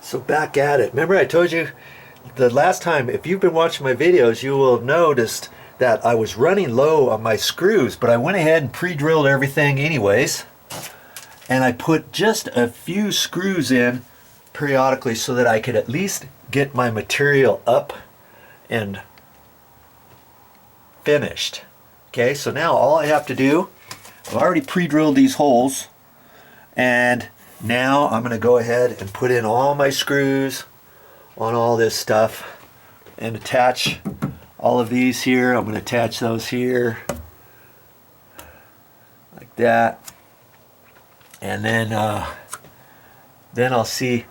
So back at it. Remember I told you the last time, if you've been watching my videos, you will have noticed that I was running low on my screws, but I went ahead and pre-drilled everything anyways. And I put just a few screws in periodically so that I could at least get my material up and finished. Okay, so now all I have to do, I've already pre-drilled these holes, and now I'm going to go ahead and put in all my screws on all this stuff and attach all of these here. I'm going to attach those here like that, and then I'll see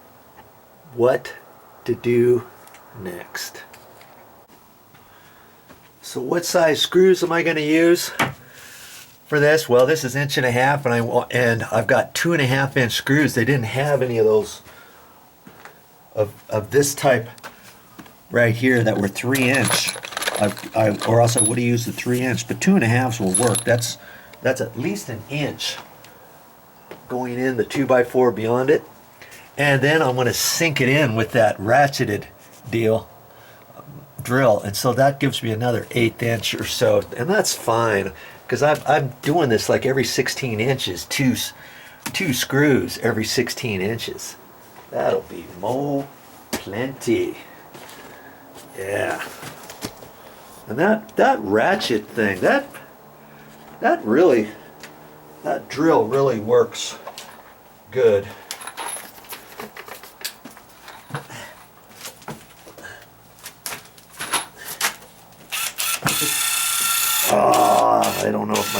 what to do next. So what size screws am I going to use for this? Well, this is 1.5 inch, and I've got 2.5 inch screws. They didn't have any of those of this type right here that were 3 inch. Or else I would have used the 3 inch, but 2.5s will work. That's at least 1 inch going in the 2x4 beyond it. And then I'm going to sink it in with that ratcheted drill, and so that gives me another 1/8 inch or so, and that's fine because I'm doing this like every 16 inches, two screws every 16 inches. That'll be plenty. Yeah. And that ratchet thing, that drill really works good. I don't know if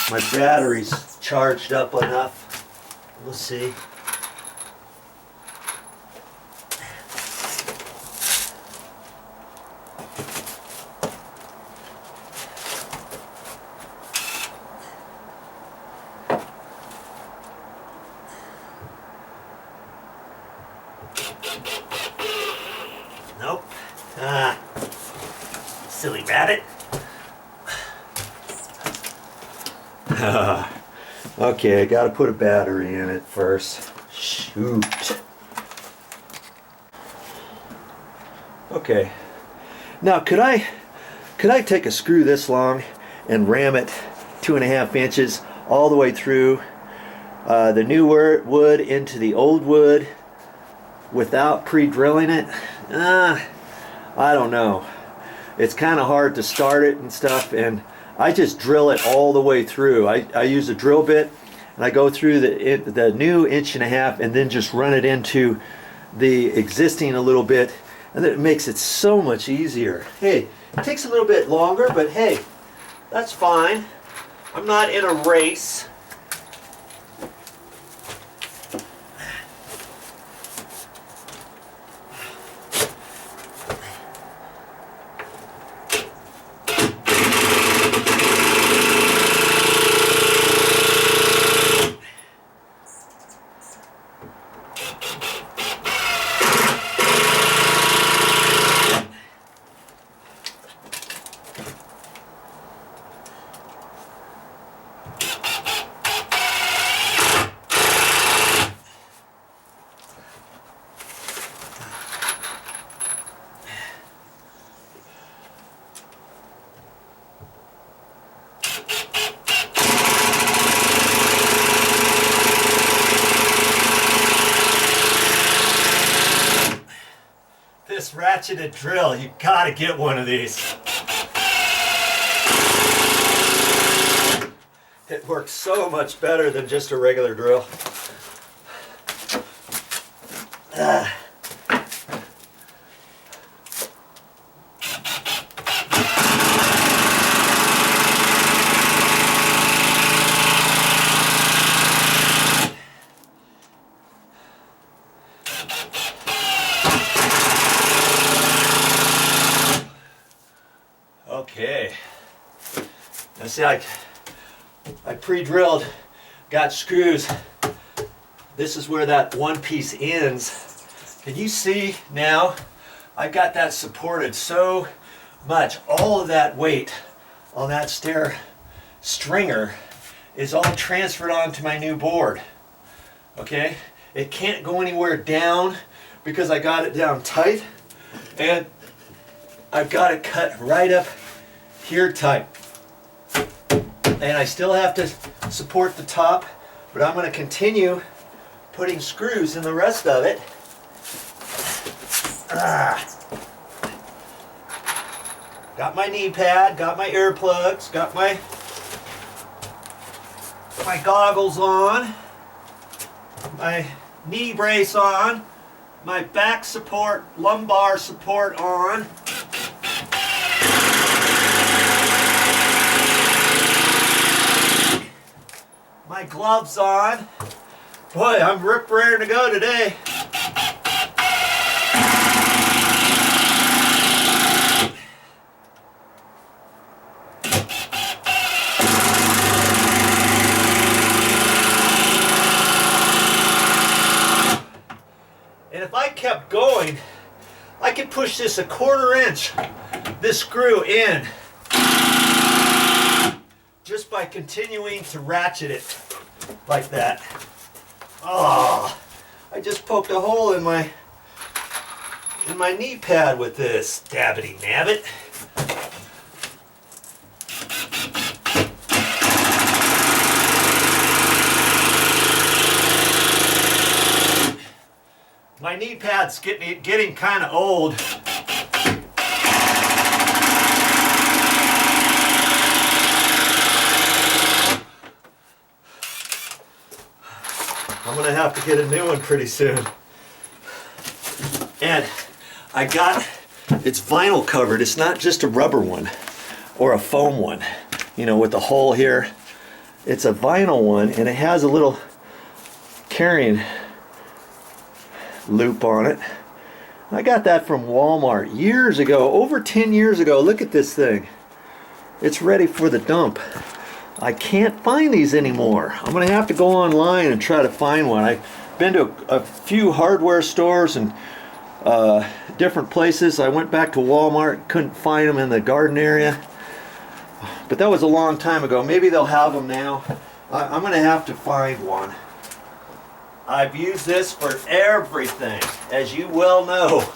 my battery's charged up enough. We'll see. Nope. Silly rabbit. Okay, I gotta put a battery in it first. Shoot. Okay. Now, could I take a screw this long and ram it 2.5 inches all the way through the new wood into the old wood without pre-drilling it? I don't know. It's kind of hard to start it and stuff, and I just drill it all the way through. I use a drill bit, and I go through the new 1.5 inches and then just run it into the existing a little bit, and then it makes it so much easier. Hey, it takes a little bit longer, but hey, that's fine. I'm not in a race. This ratcheted drill, you gotta get one of these. It works so much better than just a regular drill. Okay, now see, I pre-drilled, got screws. This is where that one piece ends. Can you see now? I got that supported so much. All of that weight on that stair stringer is all transferred onto my new board. Okay, It can't go anywhere down because I got it down tight, and I've got it cut right up here tight. And I still have to support the top, but I'm going to continue putting screws in the rest of it. Got my knee pad, got my earplugs, got my goggles on, my knee brace on, my back support, lumbar support on. My gloves on. Boy, I'm ready to go today. And if I kept going, I could push this 1/4 inch, this screw in, just by continuing to ratchet it like that. Oh, I just poked a hole in my knee pad with this. Dabbity nabbit. My knee pad's getting kind of old. I'm gonna have to get a new one pretty soon. And it's vinyl covered. It's not just a rubber one or a foam one, you know, with the hole here. It's a vinyl one, and it has a little carrying loop on it. I got that from Walmart years ago, over 10 years ago. Look at this thing. It's ready for the dump. I can't find these anymore. I'm gonna have to go online and try to find one. I've been to a few hardware stores and different places. I went back to Walmart, couldn't find them in the garden area. But that was a long time ago. Maybe they'll have them now. I'm gonna have to find one. I've used this for everything, as you well know.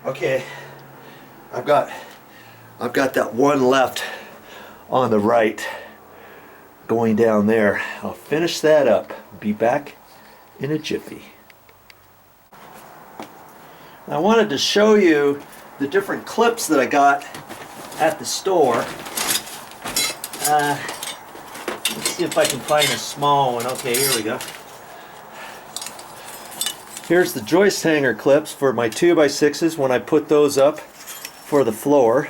Okay, I've got that one left on the right going down there. I'll finish that up. Be back in a jiffy. I wanted to show you the different clips that I got at the store. Let's see if I can find a small one. Okay, here we go. Here's the joist hanger clips for my 2x6s when I put those up for the floor.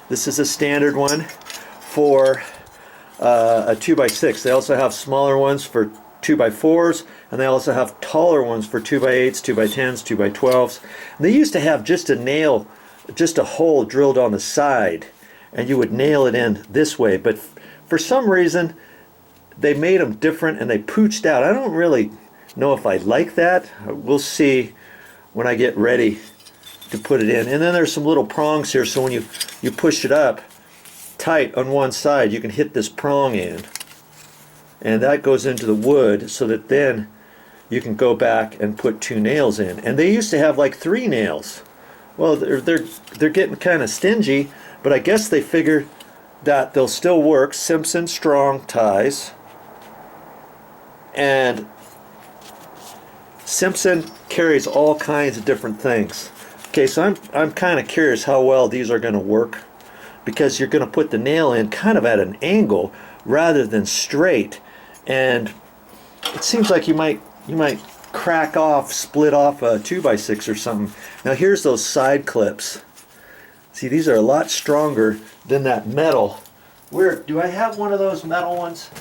This is a standard one for a 2x6. They also have smaller ones for 2x4s, and they also have taller ones for 2x8s, 2x10s, 2x12s. And they used to have just a nail, just a hole drilled on the side, and you would nail it in this way. But for some reason, they made them different and they pooched out. I don't really know if I like that. We'll see when I get ready to put it in. And then there's some little prongs here, so when you push it up tight on one side, you can hit this prong in, and that goes into the wood so that then you can go back and put 2 nails in. And they used to have like 3 nails. Well, they're getting kind of stingy, but I guess they figured that they'll still work. Simpson strong ties, and Simpson carries all kinds of different things. Okay, so I'm kind of curious how well these are going to work, because you're going to put the nail in kind of at an angle rather than straight. And it seems like you might crack off, split off a 2x6 or something. Now here's those side clips. See, these are a lot stronger than that metal. Where do I have one of those metal ones?